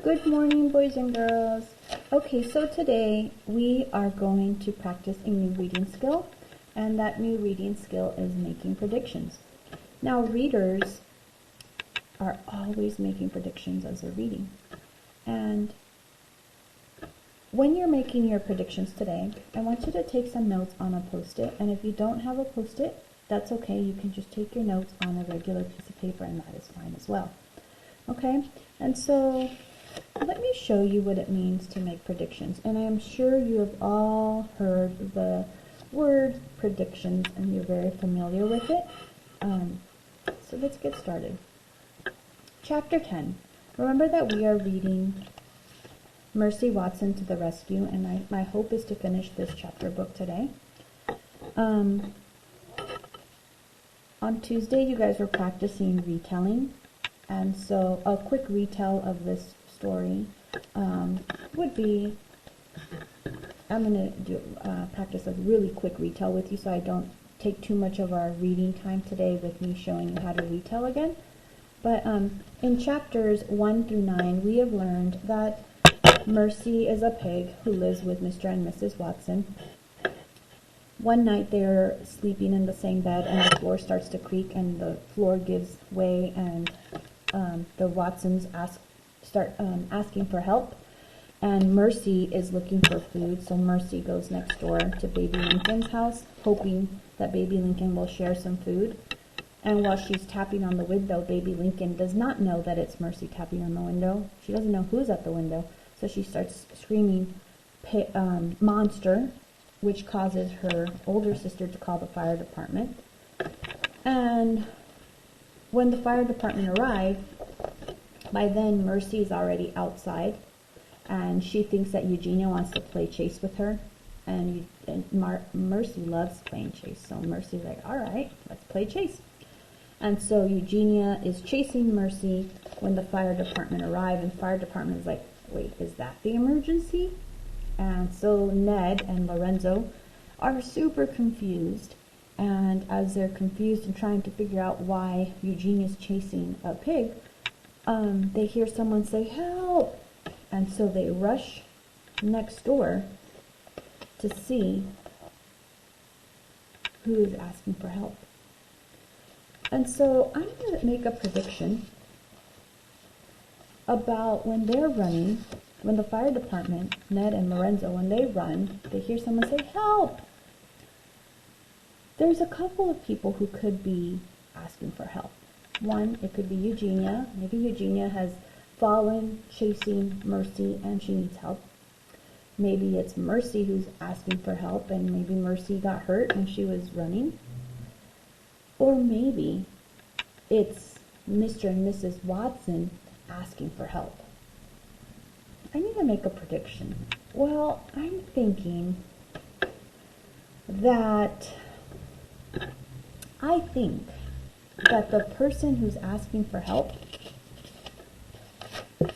Good morning, boys and girls. Okay, so today we are going to practice a new reading skill, and that new reading skill is making predictions. Now, readers are always making predictions as they're reading. And when you're making your predictions today, I want you to take some notes on a post-it, and if you don't have a post-it, that's okay. You can just take your notes on a regular piece of paper, and that is fine as well. Okay, and so let me show you what it means to make predictions. And I am sure you have all heard the word predictions and you're very familiar with it. So let's get started. Chapter 10. Remember that we are reading Mercy Watson to the Rescue, and my hope is to finish this chapter book today. On Tuesday, you guys were practicing retelling. And so a quick retell of this story would be, I'm going to do practice a really quick retell with you so I don't take too much of our reading time today with me showing you how to retell again. But in chapters 1 through 9, we have learned that Mercy is a pig who lives with Mr. and Mrs. Watson. One night they're sleeping in the same bed and the floor starts to creak and the floor gives way, and the Watsons start asking for help, and Mercy is looking for food, so Mercy goes next door to Baby Lincoln's house, hoping that Baby Lincoln will share some food. And while she's tapping on the window, Baby Lincoln does not know that it's Mercy tapping on the window. She doesn't know who's at the window, so she starts screaming, monster, which causes her older sister to call the fire department. And when the fire department arrive, by then Mercy is already outside, and she thinks that Eugenia wants to play chase with her, and Mercy loves playing chase, so Mercy's like, all right, let's play chase. And so Eugenia is chasing Mercy when the fire department arrive, and fire department is like, wait, is that the emergency? And so Ned and Lorenzo are super confused, and as they're confused and trying to figure out why Eugenia's chasing a pig, they hear someone say, help! And so they rush next door to see who is asking for help. And so I'm going to make a prediction about when they're running, when the fire department, Ned and Lorenzo, when they run, they hear someone say, help! There's a couple of people who could be asking for help. One, it could be Eugenia. Maybe Eugenia has fallen chasing Mercy and she needs help. Maybe it's Mercy who's asking for help, and maybe Mercy got hurt when she was running. Or maybe it's Mr. and Mrs. Watson asking for help. I need to make a prediction. Well, I'm thinking that the person who's asking for help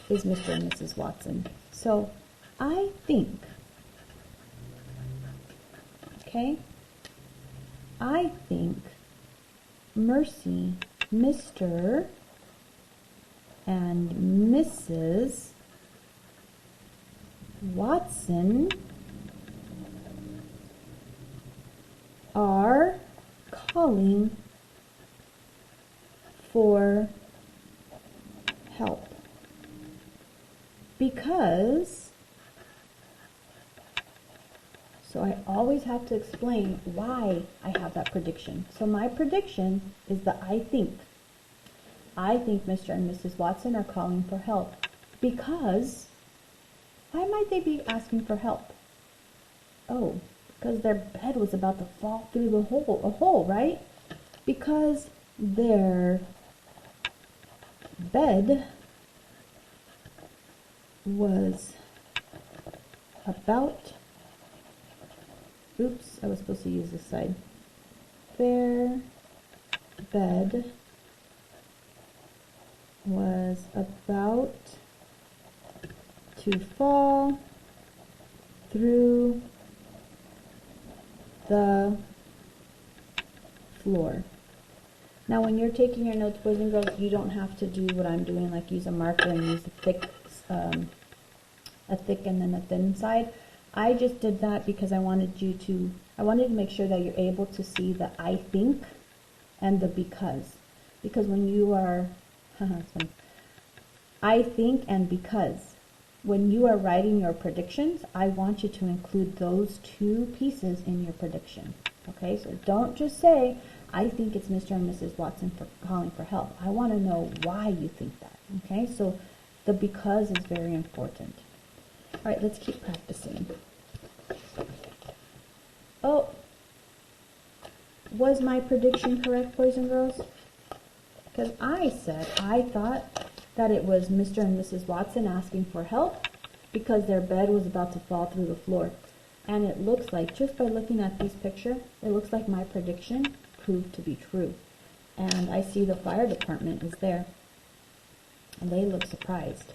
is Mr. and Mrs. Watson. So I think Mercy, Mr. and Mrs. Watson are calling for help because, so I always have to explain why I have that prediction. So my prediction is that I think Mr. and Mrs. Watson are calling for help because, why might they be asking for help? Oh, because their bed was about to fall through a hole, right? Because their bed was about, oops, I was supposed to use this side. Their bed was about to fall through the floor. Now when you're taking your notes, boys and girls, you don't have to do what I'm doing, like use a marker and use a thick a thick and then a thin side. I just did that because I wanted to make sure that you're able to see the I think and the because. Because when you are, it's funny. I think and because. When you are writing your predictions, I want you to include those two pieces in your prediction. Okay, so don't just say, I think it's Mr. and Mrs. Watson for calling for help. I want to know why you think that. Okay, so the because is very important. All right, let's keep practicing. Oh, was my prediction correct, boys and girls? Because I said I thought that it was Mr. and Mrs. Watson asking for help because their bed was about to fall through the floor. And it looks like, just by looking at this picture, it looks like my prediction proved to be true. And I see the fire department is there. And they look surprised.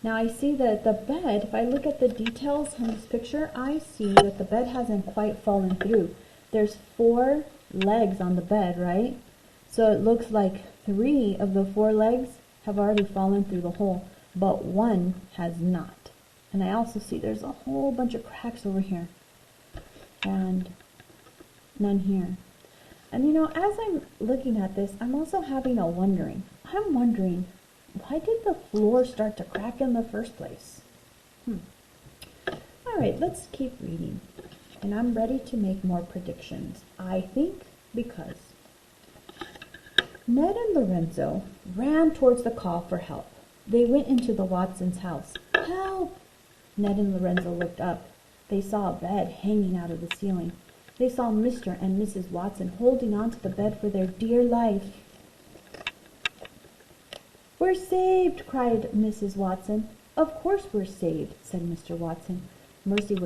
Now I see that the bed, if I look at the details in this picture, I see that the bed hasn't quite fallen through. There's 4 legs on the bed, right? So it looks like 3 of the 4 legs have already fallen through the hole, but 1 has not. And I also see there's a whole bunch of cracks over here and none here. And you know, as I'm looking at this, I'm also having a wondering. I'm wondering, why did the floor start to crack in the first place? All right, let's keep reading. And I'm ready to make more predictions. I think because. Ned and Lorenzo ran towards the call for help. They went into the Watsons' house. Help! Ned and Lorenzo looked up. They saw a bed hanging out of the ceiling. They saw Mr. and Mrs. Watson holding onto the bed for their dear life. We're saved, cried Mrs. Watson. Of course we're saved, said Mr. Watson. Mercy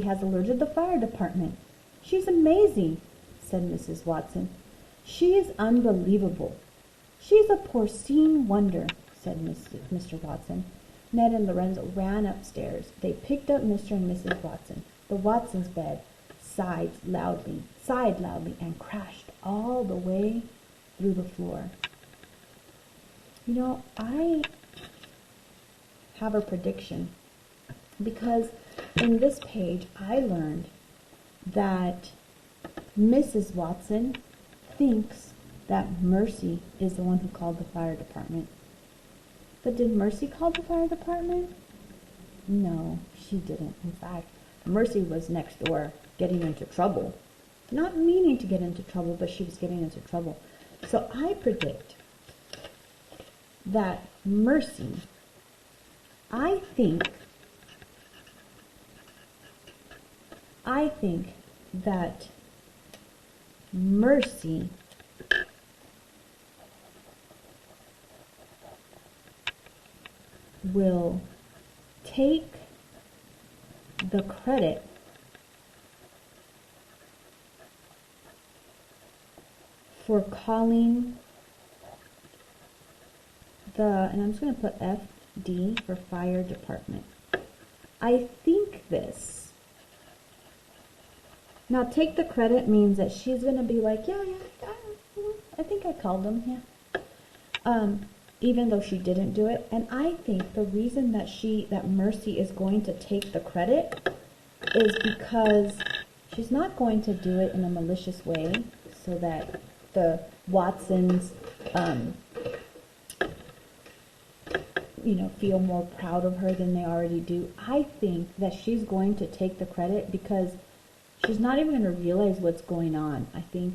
has alerted the fire department. She's amazing, said Mrs. Watson. She is unbelievable. She's a porcine wonder, said Mr. Watson. Ned and Lorenzo ran upstairs. They picked up Mr. and Mrs. Watson. The Watsons' bed sighed loudly, and crashed all the way through the floor. You know, I have a prediction because in this page I learned that Mrs. Watson thinks that Mercy is the one who called the fire department. But did Mercy call the fire department? No, she didn't. In fact, Mercy was next door getting into trouble. Not meaning to get into trouble, but she was getting into trouble. So I predict that Mercy, I think that Mercy will take the credit for calling and I'm just going to put FD for fire department. I think this. Now, take the credit means that she's going to be like, yeah, I think I called them, yeah. Even though she didn't do it. And I think the reason that Mercy is going to take the credit is because she's not going to do it in a malicious way so that the Watsons, feel more proud of her than they already do. I think that she's going to take the credit because she's not even going to realize what's going on. I think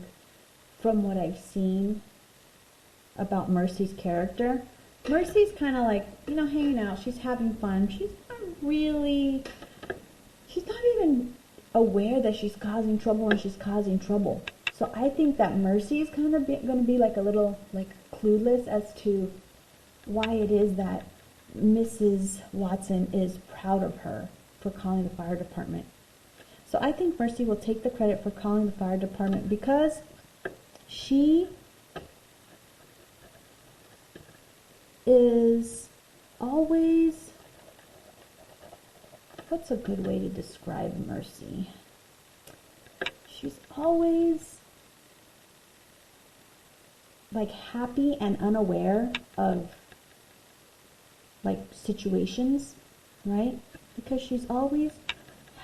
from what I've seen about Mercy's character, Mercy's kind of like, hanging out. She's having fun. She's not even aware that she's causing trouble and she's causing trouble. So I think that Mercy is kind of going to be like a little clueless as to why it is that Mrs. Watson is proud of her for calling the fire department. So I think Mercy will take the credit for calling the fire department because she is always, what's a good way to describe Mercy? She's always happy and unaware of like situations, right? Because she's always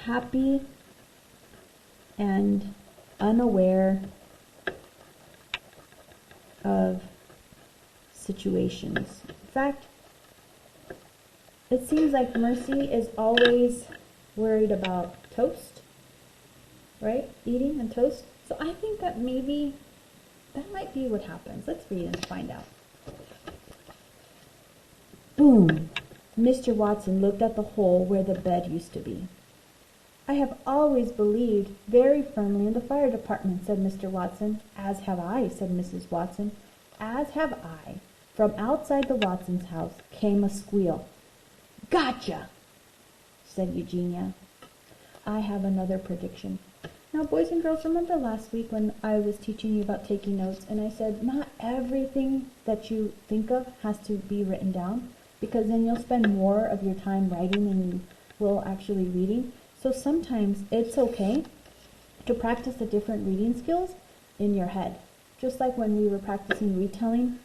happy and unaware of situations. In fact, it seems like Mercy is always worried about toast, right? Eating and toast. So I think that maybe that might be what happens. Let's read and find out. Boom! Mr. Watson looked at the hole where the bed used to be. I have always believed very firmly in the fire department, said Mr. Watson. As have I, said Mrs. Watson. As have I. From outside the Watsons' house came a squeal. Gotcha, said Eugenia. I have another prediction. Now, boys and girls, remember last week when I was teaching you about taking notes, and I said not everything that you think of has to be written down, because then you'll spend more of your time writing than you will actually reading. So sometimes it's okay to practice the different reading skills in your head. Just like when we were practicing retelling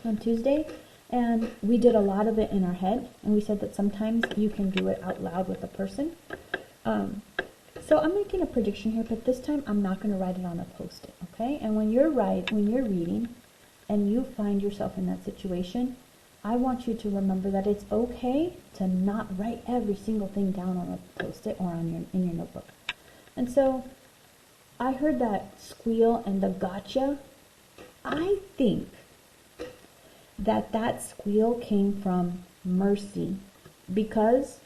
on Tuesday, and we did a lot of it in our head, and we said that sometimes you can do it out loud with a person. So I'm making a prediction here, but this time I'm not going to write it on a post-it, okay? And when you're reading and you find yourself in that situation, I want you to remember that it's okay to not write every single thing down on a post-it or in your notebook. And so I heard that squeal and the gotcha. I think that squeal came from Mercy, because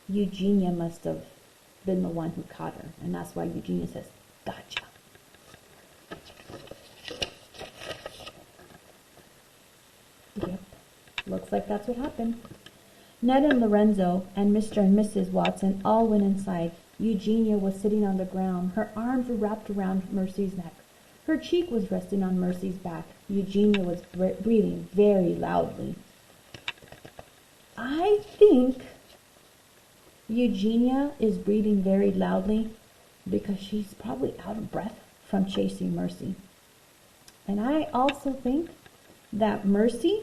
Eugenia must have been the one who caught her, and that's why Eugenia says, gotcha. Yep, looks like that's what happened. Ned and Lorenzo and Mr. and Mrs. Watson all went inside. Eugenia was sitting on the ground. Her arms were wrapped around Mercy's neck. Her cheek was resting on Mercy's back. Eugenia was breathing very loudly. I think Eugenia is breathing very loudly because she's probably out of breath from chasing Mercy. And I also think that Mercy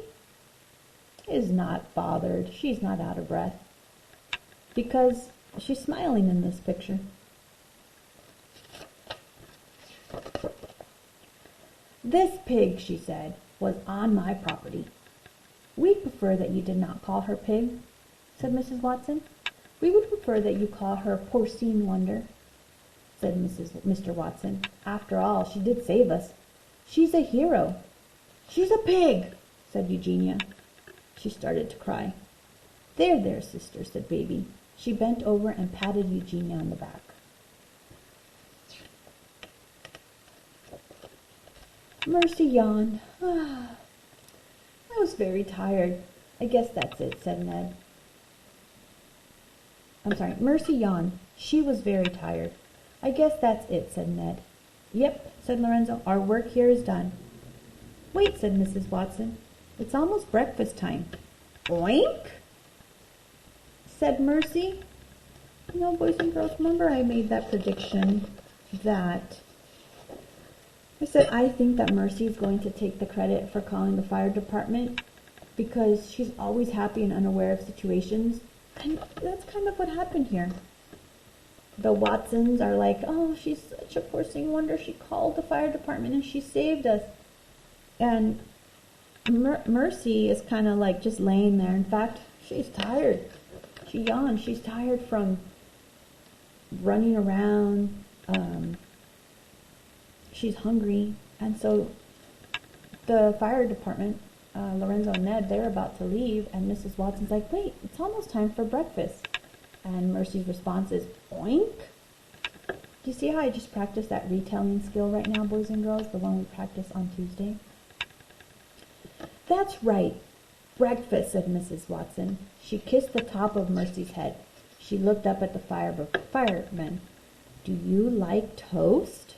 is not bothered. She's not out of breath because she's smiling in this picture. This pig, she said, was on my property. We prefer that you did not call her pig, said Mrs. Watson. We would prefer that you call her porcine wonder, said Mr. Watson. After all, she did save us. She's a hero. She's a pig, said Eugenia. She started to cry. There, sister, said Baby. She bent over and patted Eugenia on the back. Mercy yawned. I was very tired. I guess that's it, said Ned. Mercy yawned. She was very tired. I guess that's it, said Ned. Yep, said Lorenzo. Our work here is done. Wait, said Mrs. Watson. It's almost breakfast time. Oink, said Mercy. You know, boys and girls, remember I made that prediction that I said I think that Mercy is going to take the credit for calling the fire department because she's always happy and unaware of situations. And that's kind of what happened here. The Watsons are like, oh, she's such a porcine wonder. She called the fire department and she saved us. And Mercy is kind of like just laying there. In fact, she's tired. She yawned. She's tired from running around. She's hungry. And so the fire department, Lorenzo and Ned, they're about to leave, and Mrs. Watson's like, wait, it's almost time for breakfast. And Mercy's response is, oink. Do you see how I just practiced that retelling skill right now, boys and girls, the one we practiced on Tuesday? That's right, breakfast, said Mrs. Watson. She kissed the top of Mercy's head. She looked up at the firemen. Do you like toast?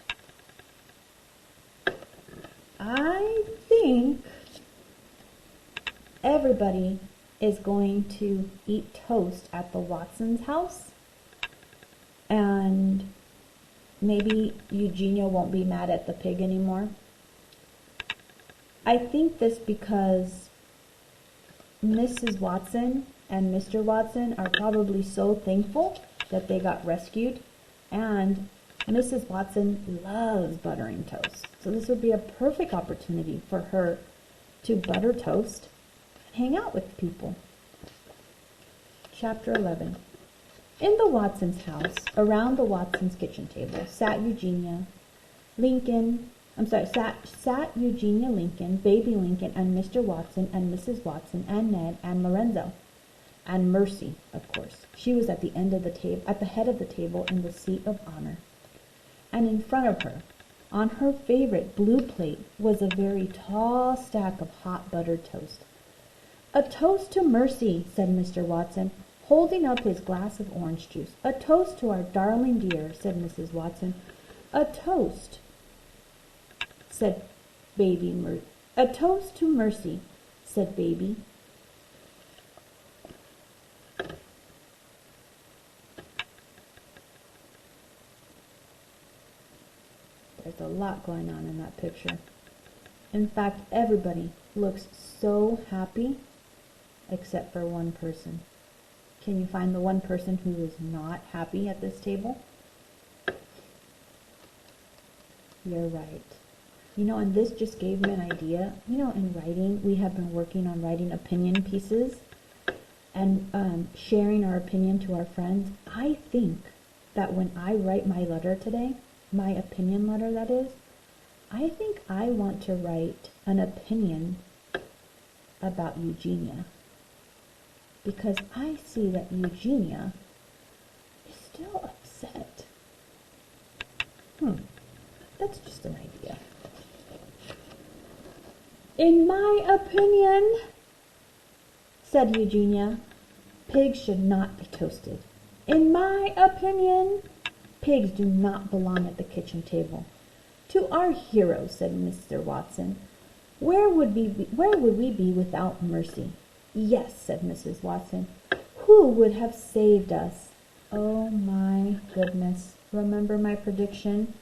I think everybody is going to eat toast at the Watsons' house, and maybe Eugenia won't be mad at the pig anymore. I think this because Mrs. Watson and Mr. Watson are probably so thankful that they got rescued, and Mrs. Watson loves buttering toast. So this would be a perfect opportunity for her to butter toast and hang out with people. Chapter 11. In the Watsons' house, around the Watsons' kitchen table, sat Eugenia Lincoln, Baby Lincoln, and Mr. Watson, and Mrs. Watson, and Ned, and Lorenzo, and Mercy, of course. She was at the end of the table, at the head of the table, in the seat of honor. And in front of her, on her favorite blue plate, was a very tall stack of hot buttered toast. "A toast to Mercy," said Mr. Watson, holding up his glass of orange juice. "A toast to our darling dear," said Mrs. Watson. "A toast," said Baby. "A toast to Mercy," said Baby. There's a lot going on in that picture. In fact, everybody looks so happy except for one person. Can you find the one person who is not happy at this table? You're right. And this just gave me an idea. In writing, we have been working on writing opinion pieces and sharing our opinion to our friends. I think that when I write my letter today, my opinion letter that is, I think I want to write an opinion about Eugenia. Because I see that Eugenia is still upset. That's just an idea. "In my opinion," said Eugenia, "pigs should not be toasted. In my opinion, pigs do not belong at the kitchen table." "To our hero," said Mr. Watson. Where would we be without Mercy?" "Yes," said Mrs. Watson. "Who would have saved us?" Oh my goodness. Remember my prediction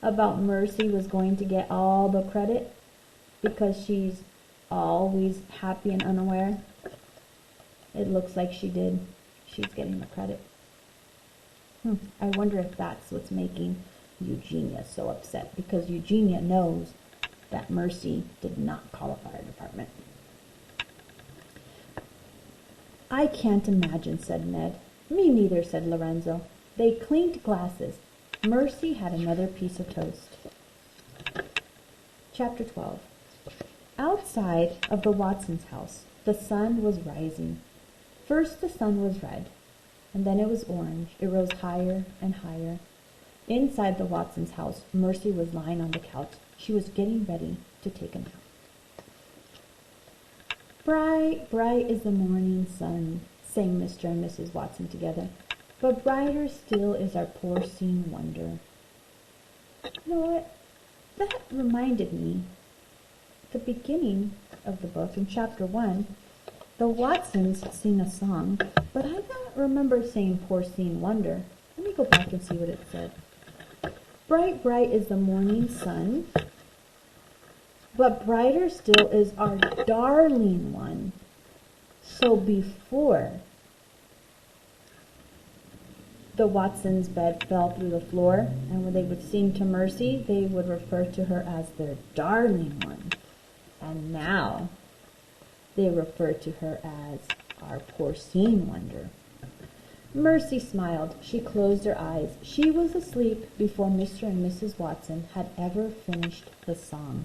about Mercy was going to get all the credit because she's always happy and unaware? It looks like she did. She's getting the credit. I wonder if that's what's making Eugenia so upset, because Eugenia knows that Mercy did not call a fire department. "I can't imagine," said Ned. "Me neither," said Lorenzo. They clinked glasses. Mercy had another piece of toast. Chapter 12. Outside of the Watsons' house, the sun was rising. First the sun was red, and then it was orange. It rose higher and higher. Inside the Watsons' house, Mercy was lying on the couch. She was getting ready to take a nap. "Bright, bright is the morning sun," sang Mr. and Mrs. Watson together. "But brighter still is our porcine wonder." You know what? That reminded me, at the beginning of the book, in chapter 1, the Watsons sing a song, but I don't remember saying porcine wonder. Let me go back and see what it said. "Bright, bright is the morning sun, but brighter still is our darling one." So before the Watsons' bed fell through the floor, and when they would sing to Mercy, they would refer to her as their darling one. And now they refer to her as our porcine wonder. Mercy smiled. She closed her eyes. She was asleep before Mr. and Mrs. Watson had ever finished the song.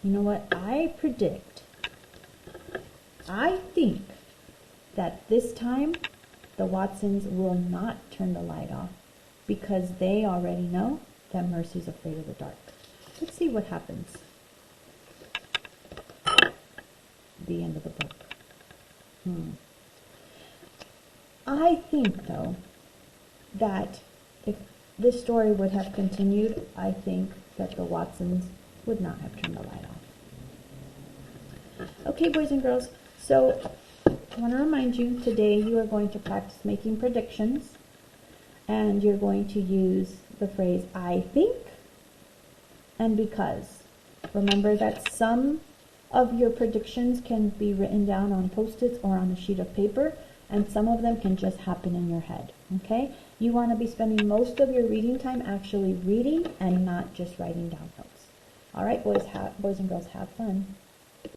You know what? I think that this time the Watsons will not turn the light off because they already know that Mercy's afraid of the dark. Let's see what happens. The end of the book. I think, though, that if this story would have continued, I think that the Watsons would not have turned the light off. Okay, boys and girls, so I want to remind you, today you are going to practice making predictions, and you're going to use the phrase "I think" and "because." Remember that some of your predictions can be written down on Post-its or on a sheet of paper, and some of them can just happen in your head, okay? You want to be spending most of your reading time actually reading and not just writing down notes. All right, boys and girls, have fun.